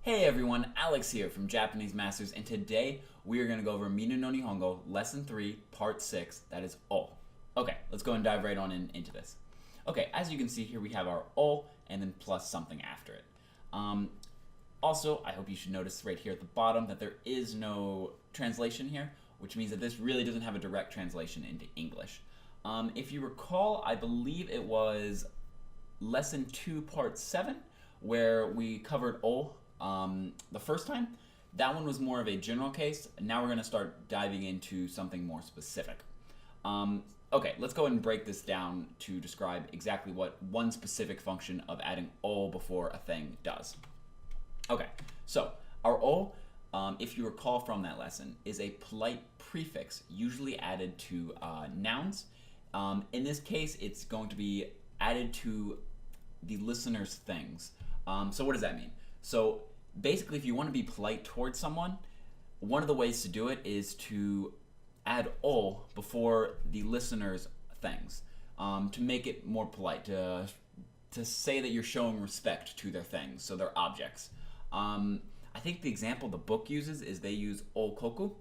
Hey everyone, Alex here from Japanese Masters, and today we are going to go over Minna no Nihongo, Lesson 3, Part 6, that is O. Okay, let's go and dive right on into this. Okay, as you can see here, we have our O and then plus something after it. Also, I hope you should notice right here at the bottom that there is no translation here, which means that this really doesn't have a direct translation into English. If you recall, I believe it was Lesson 2, Part 7, where we covered O the first time. That one was more of a general case. Now we're going to start diving into something more specific. Okay, let's go ahead and break this down to describe exactly what one specific function of adding O before a thing does. Okay, so our O, if you recall from that lesson, is a polite prefix usually added to nouns. In this case, it's going to be added to the listener's things. So what does that mean? So basically, if you want to be polite towards someone, one of the ways to do it is to add O before the listener's things, to make it more polite, to say that you're showing respect to their things, so their objects. I think the example the book uses is they use O koku.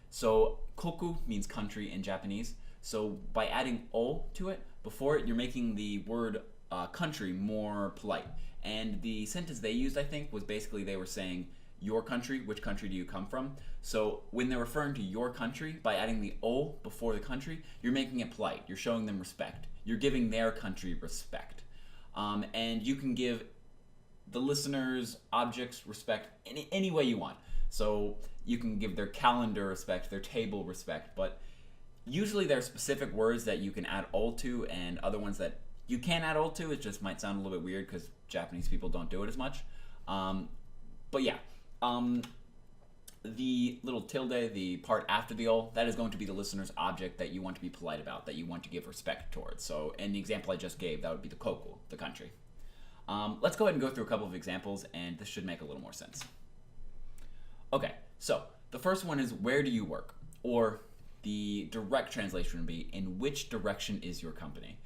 So koku means country in Japanese. So by adding O to it, before it, you're making the word country more polite. And the sentence they used, I think, was basically they were saying, your country, which country do you come from? So when they're referring to your country, by adding the O before the country, you're making it polite. You're showing them respect. You're giving their country respect. And you can give the listeners' objects respect any way you want. So you can give their calendar respect, their table respect, but usually there are specific words that you can add O to and other ones that you can add O to. It just might sound a little bit weird because Japanese people don't do it as much. But yeah, the little tilde, the part after the O, that is going to be the listener's object that you want to be polite about, that you want to give respect towards. So in the example I just gave, that would be the koku, the country. Let's go ahead and go through a couple of examples, and this should make a little more sense. Okay, so the first one is, where do you work? Or the direct translation would be, in which direction is your company?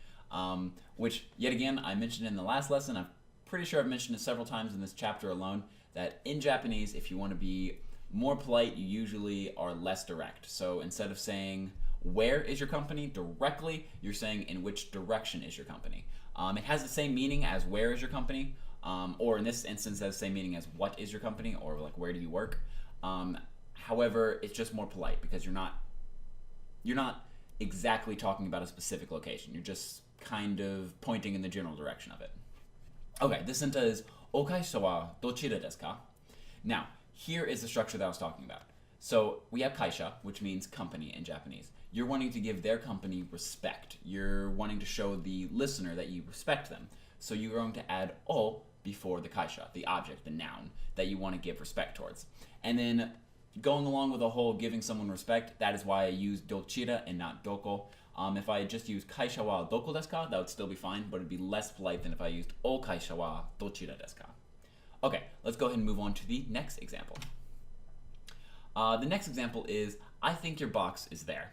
Which, yet again, I mentioned in the last lesson. I'm pretty sure I've mentioned it several times in this chapter alone, that in Japanese, if you want to be more polite, you usually are less direct. So instead of saying, where is your company directly, you're saying, in which direction is your company? It has the same meaning as where is your company, or in this instance, it has the same meaning as what is your company, or like where do you work? However, it's just more polite because you're not exactly talking about a specific location. You're just kind of pointing in the general direction of it. Okay, this sentence is, O kaisha wa dochira desu ka? Now, here is the structure that I was talking about. So we have kaisha, which means company in Japanese. You're wanting to give their company respect. You're wanting to show the listener that you respect them. So you're going to add O before the kaisha, the object, the noun, that you want to give respect towards. And then going along with the whole giving someone respect, that is why I use dochira and not doko. If I just used kaisha wa doko desu ka, that would still be fine, but it'd be less polite than if I used o kaisha wa dochira desu ka. Okay, let's go ahead and move on to the next example. The next example is, I think your box is there.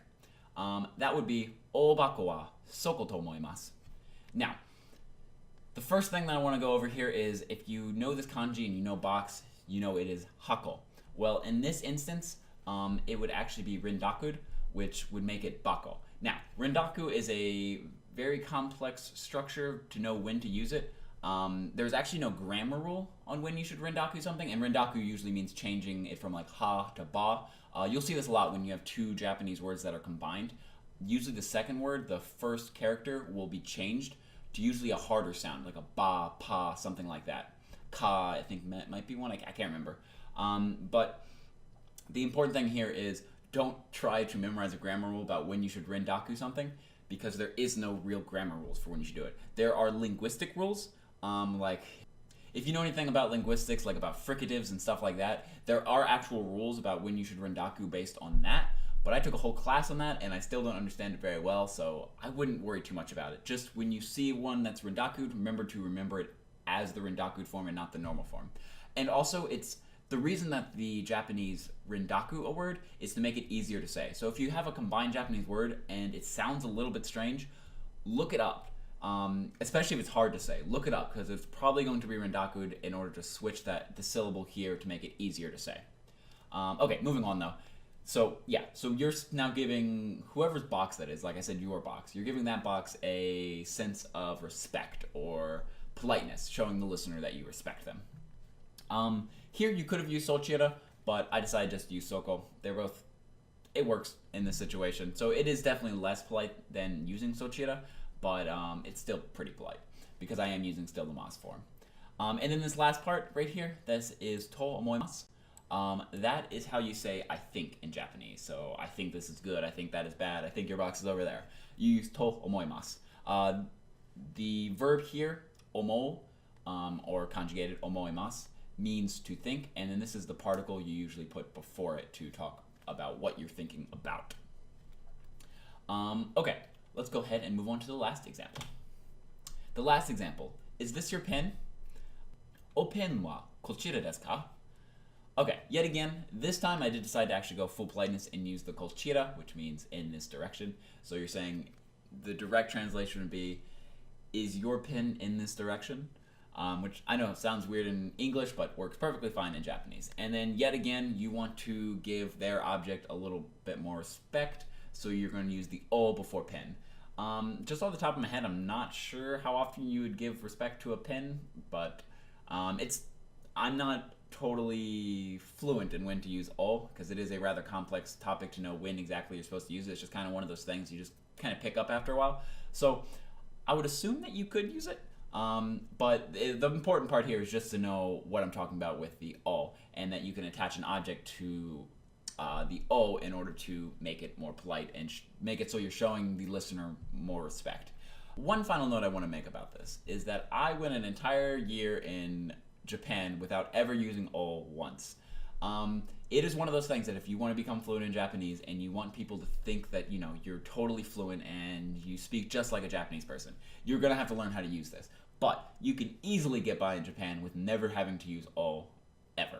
That would be, o bako wa soko to omoimasu. Now, the first thing that I want to go over here is, if you know this kanji and you know box, you know it is hako. Well, in this instance, it would actually be rendaku, which would make it bako. Now, rendaku is a very complex structure to know when to use it. There's actually no grammar rule on when you should rendaku something, and rendaku usually means changing it from like ha to ba. You'll see this a lot when you have two Japanese words that are combined. Usually the second word, the first character, will be changed to usually a harder sound, like a ba, pa, something like that. Ka, I think, might be one, I can't remember. But the important thing here is, don't try to memorize a grammar rule about when you should rendaku something, because there is no real grammar rules for when you should do it. There are linguistic rules, like if you know anything about linguistics, like about fricatives and stuff like that, there are actual rules about when you should rendaku based on that. But I took a whole class on that, and I still don't understand it very well, so I wouldn't worry too much about it. Just when you see one that's rendaku'd, remember to remember it as the rendaku'd form and not the normal form. And also, it's the reason that the Japanese rendaku a word is to make it easier to say. So if you have a combined Japanese word and it sounds a little bit strange, look it up. especially if it's hard to say. Look it up, because it's probably going to be rendaku'd in order to switch the syllable here to make it easier to say. Okay, moving on though. So yeah, so you're now giving whoever's box that is, like I said, your box, you're giving that box a sense of respect or politeness, showing the listener that you respect them. Here you could have used Sochira, but I decided just to use Soko. They're both, it works in this situation. So it is definitely less polite than using Sochira, but it's still pretty polite because I am using still the mas form. And then this last part right here, this is to omoimasu. That is how you say I think in Japanese. So I think this is good, I think that is bad, I think your box is over there. You use to omoimasu. The verb here, omo, or conjugated omoimasu, means to think, and then this is the particle you usually put before it to talk about what you're thinking about. Okay, let's go ahead and move on to the last example. The last example, is this your pen? O pen wa kochira desu ka? Okay, yet again, this time I did decide to actually go full politeness and use the kochira, which means in this direction. So you're saying the direct translation would be, is your pen in this direction? Which I know sounds weird in English, but works perfectly fine in Japanese. And then yet again, you want to give their object a little bit more respect, so you're going to use the O before pen. Just off the top of my head, I'm not sure how often you would give respect to a pen, but I'm not totally fluent in when to use O, because it is a rather complex topic to know when exactly you're supposed to use it. It's just kind of one of those things you just kind of pick up after a while. So I would assume that you could use it. But the important part here is just to know what I'm talking about with the O, and that you can attach an object to the O in order to make it more polite and make it so you're showing the listener more respect. One final note I want to make about this is that I went an entire year in Japan without ever using O once. It is one of those things that if you want to become fluent in Japanese and you want people to think that, you know, you're totally fluent and you speak just like a Japanese person, you're going to have to learn how to use this. But you can easily get by in Japan with never having to use O ever.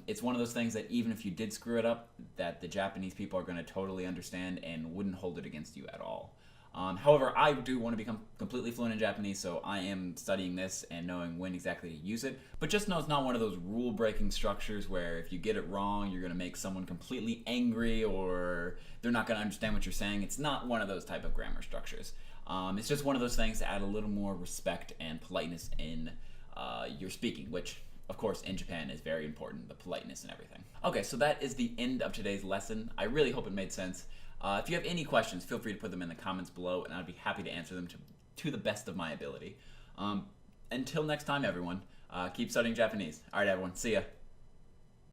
It's one of those things that even if you did screw it up, that the Japanese people are going to totally understand and wouldn't hold it against you at all. However, I do want to become completely fluent in Japanese, so I am studying this and knowing when exactly to use it. But just know it's not one of those rule-breaking structures where if you get it wrong, you're going to make someone completely angry or they're not going to understand what you're saying. It's not one of those type of grammar structures. It's just one of those things to add a little more respect and politeness in your speaking, which, of course, in Japan is very important, the politeness and everything. Okay, so that is the end of today's lesson. I really hope it made sense. If you have any questions, feel free to put them in the comments below, and I'd be happy to answer them to the best of my ability. Until next time, everyone, keep studying Japanese. All right, everyone, see ya.